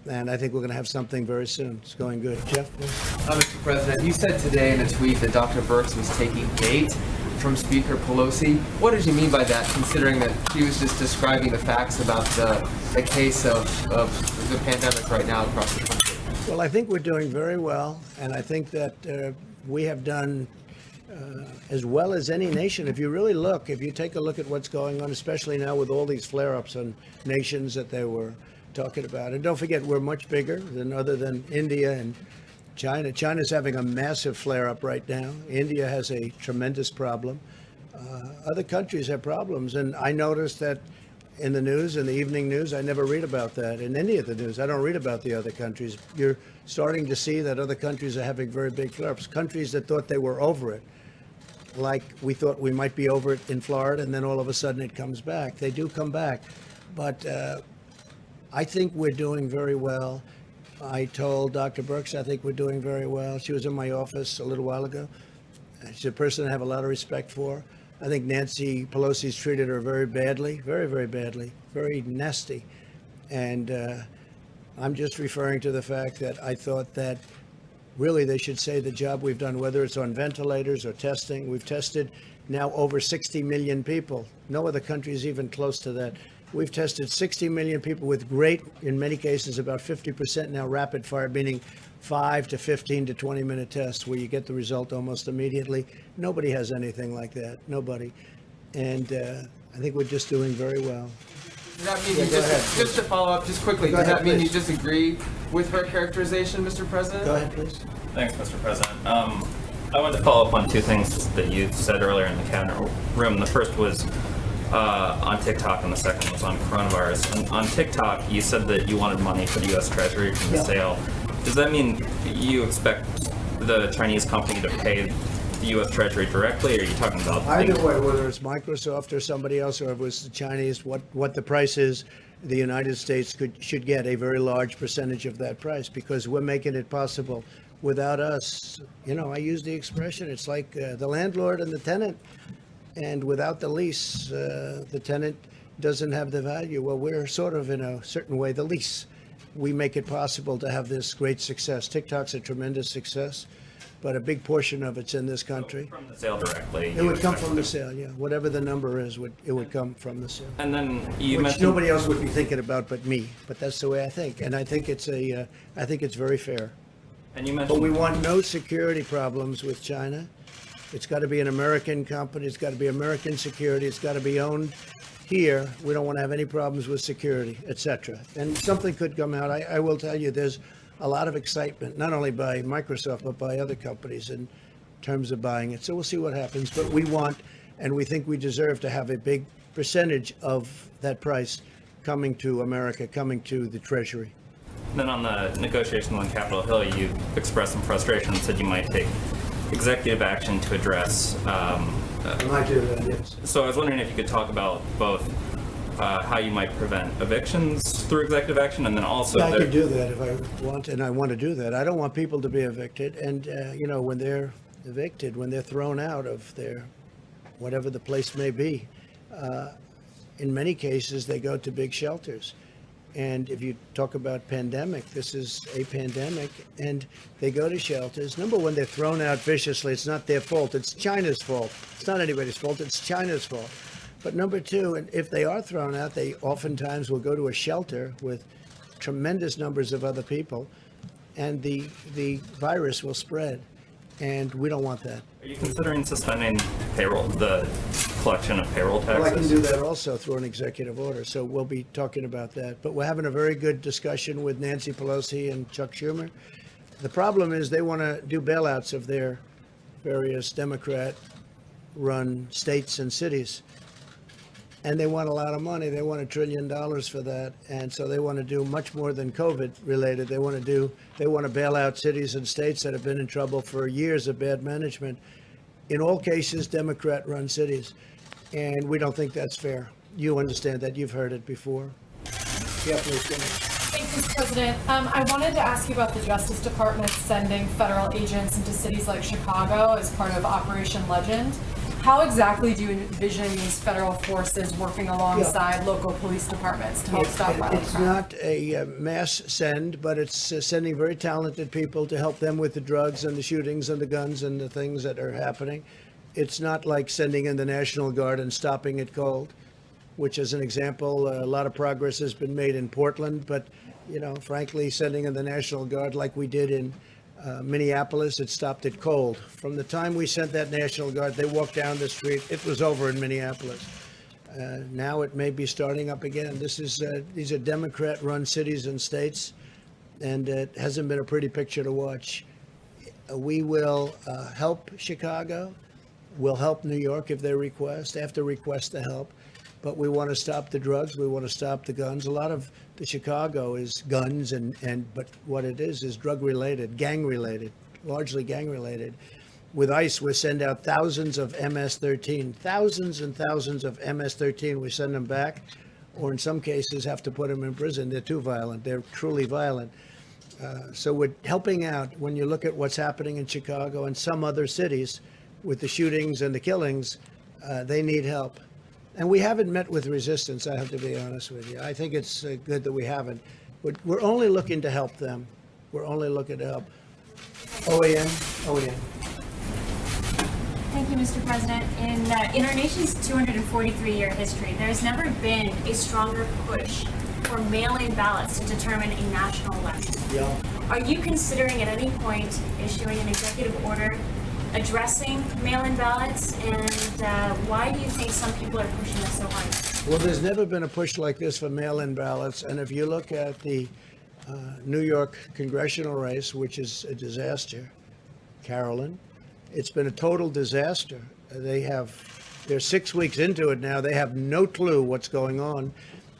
And I think we're going to have something very soon. It's going good. Jeff? Mr. President, you said today in a tweet that Dr. Birx was taking bait from Speaker Pelosi. What did you mean by that, considering that she was just describing the facts about the case of the pandemic right now across the country? Well, I think we're doing very well, and I think that we have done as well as any nation. If you really look, if you take a look at what's going on, especially now with all these flare-ups on nations that they were talking about. And don't forget, we're much bigger than India and China. China's having a massive flare-up right now. India has a tremendous problem. Other countries have problems, and I noticed that in the news, in the evening news, I never read about that. In any of the news, I don't read about the other countries. You're starting to see that other countries are having very big flare-ups. Countries that thought they were over it, like we thought we might be over it in Florida, and then all of a sudden it comes back. They do come back. But I think we're doing very well. I told Dr. Birx I think we're doing very well. She was in my office a little while ago. She's a person I have a lot of respect for. I think Nancy Pelosi's treated her very badly, very, very badly, very nasty. And I'm just referring to the fact that I thought that really they should say the job we've done, whether it's on ventilators or testing. We've tested now over 60 million people. No other country is even close to that. We've tested 60 million people with great, in many cases, about 50% now rapid fire, meaning 5 to 15 to 20-minute tests where you get the result almost immediately. Nobody has anything like that. Nobody. And I think we're just doing very well. Does that mean just to follow up just quickly, does that mean you disagree with her characterization, Mr. President? Go ahead, please. Thanks, Mr. President. I wanted to follow up on two things that you said earlier in the cabinet room. The first was on TikTok, and the second was on coronavirus. And on TikTok, you said that you wanted money for the U.S. Treasury from the sale. Does that mean you expect the Chinese company to pay the U.S. Treasury directly, or are you talking about Either way, whether it's Microsoft or somebody else, or if it was the Chinese, what the price is, the United States should get a very large percentage of that price, because we're making it possible. Without us, you know, I use the expression, it's like the landlord and the tenant, and without the lease, the tenant doesn't have the value. Well, we're sort of, in a certain way, the lease. We make it possible to have this great success. TikTok's a tremendous success, but a big portion of it's in this country. from the sale directly? It would come from the sale, yeah. Whatever the number is, it would come from the sale. And then you Which mentioned nobody else would be thinking about but me. But that's the way I think, and I think it's very fair. And you But mentioned we want no security problems with China. It's got to be an American company. It's got to be American security. It's got to be owned here. We don't want to have any problems with security, etc. And something could come out. I will tell you, there's a lot of excitement, not only by Microsoft, but by other companies in terms of buying it. So we'll see what happens. But we want, and we think we deserve to have a big percentage of that price coming to America, coming to the Treasury. then on the negotiations on Capitol Hill, you expressed some frustration and said you might take executive action to address. I do that, yes. So I was wondering if you could talk about both how you might prevent evictions through executive action, and then also I could do that if I want, and I want to do that. I don't want people to be evicted. And, you know, when they're evicted, when they're thrown out of their, whatever the place may be, in many cases, they go to big shelters. And if you talk about pandemic, this is a pandemic, and they go to shelters. Number one, they're thrown out viciously. It's not their fault. It's China's fault. It's not anybody's fault. It's China's fault. But number two, and if they are thrown out, they oftentimes will go to a shelter with tremendous numbers of other people, and the virus will spread. And we don't want that. Are you considering suspending payroll, the collection of payroll taxes? Well, I can do that also through an executive order, so we'll be talking about that. But we're having a very good discussion with Nancy Pelosi and Chuck Schumer. The problem is they want to do bailouts of their various Democrat-run states and cities. And they want a lot of money. They want $1 trillion for that. And so they want to do much more than COVID related. They want to bail out cities and states that have been in trouble for years of bad management. In all cases, Democrat-run cities. And we don't think that's fair. You understand that. You've heard it before. Yeah, please go ahead. Thanks, Mr. President. I wanted to ask you about the Justice Department sending federal agents into cities like Chicago as part of Operation Legend. How exactly do you envision these federal forces working alongside local police departments to help stop violent It's crime? not a mass send, but it's sending very talented people to help them with the drugs and the shootings and the guns and the things that are happening. It's not like sending in the National Guard and stopping it cold, which is an example. A lot of progress has been made in Portland, but, you know, frankly, sending in the National Guard like we did in Minneapolis, it stopped it cold. From the time we sent that National Guard, they walked down the street, it was over in Minneapolis. Now it may be starting up again. These are Democrat-run cities and states, and it hasn't been a pretty picture to watch. We will help Chicago. We'll help New York if they request. They have to request the help. But we want to stop the drugs. We want to stop the guns. A lot of the Chicago is guns, but what it is drug-related, gang-related, largely gang-related. With ICE, we send out thousands of MS-13, thousands and thousands of MS-13. We send them back, or in some cases have to put them in prison. They're too violent. They're truly violent. So we're helping out. When you look at what's happening in Chicago and some other cities with the shootings and the killings, they need help. And we haven't met with resistance, I have to be honest with you. I think it's good that we haven't. We're only looking to help them. We're only looking to help. OAN. Thank you, Mr. President. In our nation's 243-year history, there's never been a stronger push for mail-in ballots to determine a national election. Yeah. Are you considering at any point issuing an executive order addressing mail-in ballots, and why do you think some people are pushing this so hard? Well, there's never been a push like this for mail-in ballots. And if you look at the New York congressional race, which is a disaster, Carolyn, it's been a total disaster. They're 6 weeks into it now. They have no clue what's going on.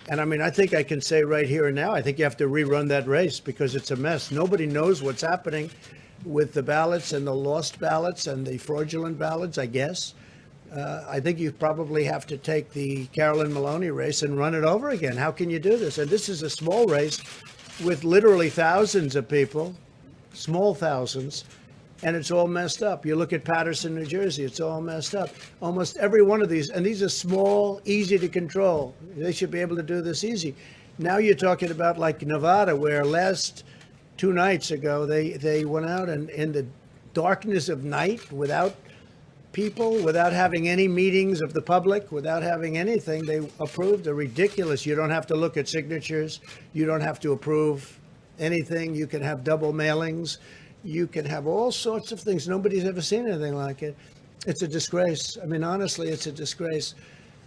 And I mean, I think I can say right here and now, I think you have to rerun that race because it's a mess. Nobody knows what's happening with the ballots and the lost ballots and the fraudulent ballots, I guess. I think you probably have to take the Carolyn Maloney race and run it over again. How can you do this? And this is a small race with literally thousands of people, small thousands, and it's all messed up. You look at Paterson, New Jersey, it's all messed up. Almost every one of these, and these are small, easy to control. They should be able to do this easy. Now you're talking about like Nevada, where last 2 nights ago, they went out and in the darkness of night, without people, without having any meetings of the public, without having anything, they approved a ridiculous, you don't have to look at signatures, you don't have to approve anything, you can have double mailings, you can have all sorts of things. Nobody's ever seen anything like it. It's a disgrace. I mean, honestly, it's a disgrace.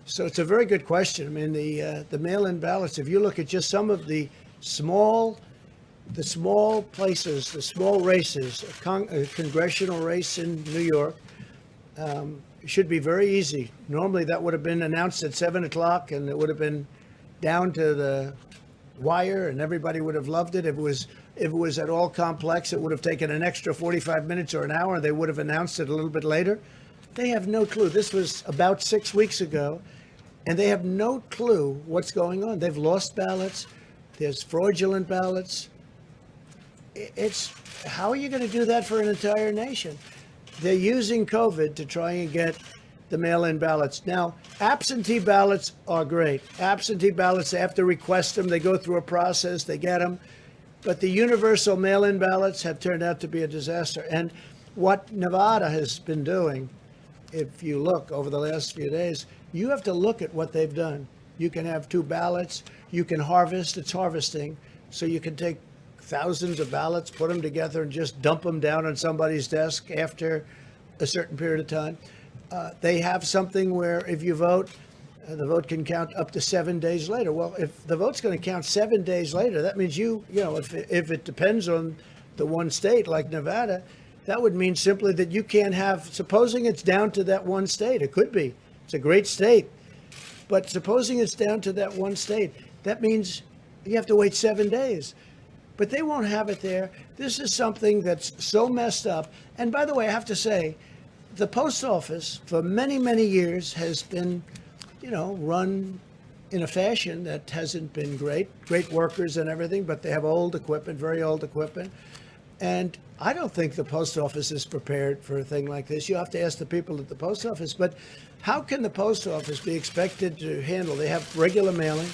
So it's a very good question. I mean, the mail-in ballots, if you look at just some of the small places, the small races, a congressional race in New York, should be very easy. Normally that would have been announced at 7 o'clock and it would have been down to the wire and everybody would have loved it. If it was at all complex, it would have taken an extra 45 minutes or an hour. They would have announced it a little bit later. They have no clue. This was about 6 weeks ago and they have no clue what's going on. They've lost ballots. There's fraudulent ballots. How are you going to do that for an entire nation? They're using COVID to try and get the mail-in ballots. Now, absentee ballots are great. Absentee ballots, they have to request them. They go through a process. They get them. But the universal mail-in ballots have turned out to be a disaster. And what Nevada has been doing, if you look over the last few days, You have to look at what they've done. You can have 2 ballots. You can harvest. It's harvesting. So you can take thousands of ballots, put them together, and just dump them down on somebody's desk after a certain period of time. They have something where if you vote, the vote can count up to 7 days later. Well, if the vote's going to count 7 days later, that means if it depends on the one state like Nevada, that would mean simply that you can't have, supposing it's down to that one state, it could be. It's a great state. But supposing it's down to that one state, that means you have to wait 7 days. But they won't have it there. This is something that's so messed up. And by the way, I have to say, the post office for many, many years has been, run in a fashion that hasn't been great workers and everything, but they have old equipment, very old equipment. And I don't think the post office is prepared for a thing like this. You have to ask the people at the post office. But how can the post office be expected to handle? They have regular mailing.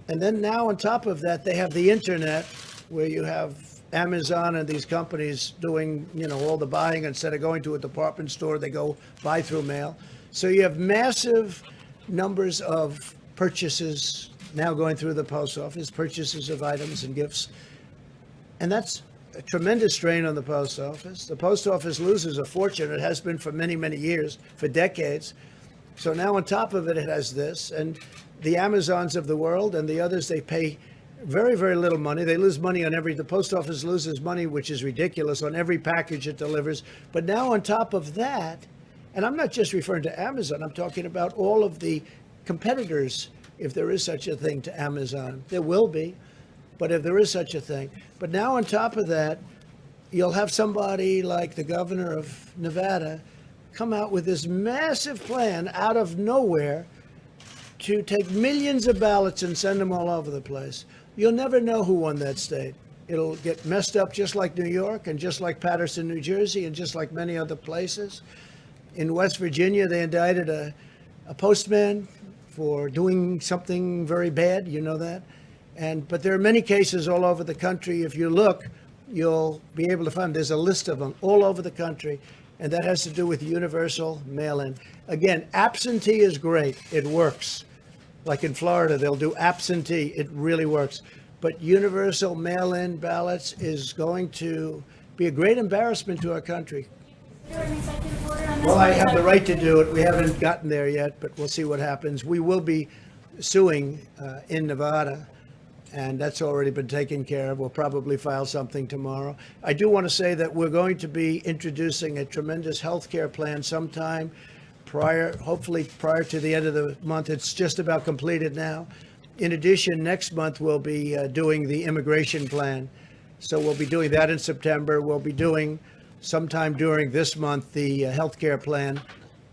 And then now on top of that, they have the internet where you have Amazon and these companies doing, all the buying. Instead of going to a department store, they go buy through mail. So you have massive numbers of purchases now going through the post office, purchases of items and gifts. And that's a tremendous strain on the post office. The post office loses a fortune. It has been for many, many years, for decades. So now on top of it, it has this. And the Amazons of the world and the others, they pay very, very little money. They lose money on the post office loses money, which is ridiculous, on every package it delivers. But now on top of that, and I'm not just referring to Amazon, I'm talking about all of the competitors, if there is such a thing to Amazon. There will be, but if there is such a thing. But now on top of that, you'll have somebody like the governor of Nevada come out with this massive plan out of nowhere to take millions of ballots and send them all over the place. You'll never know who won that state. It'll get messed up just like New York and just like Paterson, New Jersey, and just like many other places. In West Virginia, they indicted a postman for doing something very bad. You know that? But there are many cases all over the country. If you look, you'll be able to find there's a list of them all over the country. And that has to do with universal mail-in. Again, absentee is great. It works. Like in Florida, they'll do absentee. It really works. But universal mail-in ballots is going to be a great embarrassment to our country. Well, I have the right to do it. We haven't gotten there yet, but we'll see what happens. We will be suing in Nevada, and that's already been taken care of. We'll probably file something tomorrow. I do want to say that we're going to be introducing a tremendous health care plan sometime hopefully prior to the end of the month. It's just about completed now. In addition, next month we'll be doing the immigration plan. So we'll be doing that in September. We'll be doing sometime during this month the health care plan.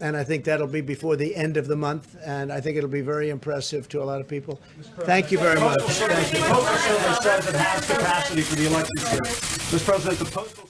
And I think that'll be before the end of the month. And I think it'll be very impressive to a lot of people. Thank you very much. Thank you. The Postal Service says it has capacity for the election year. Mr. President, the Postal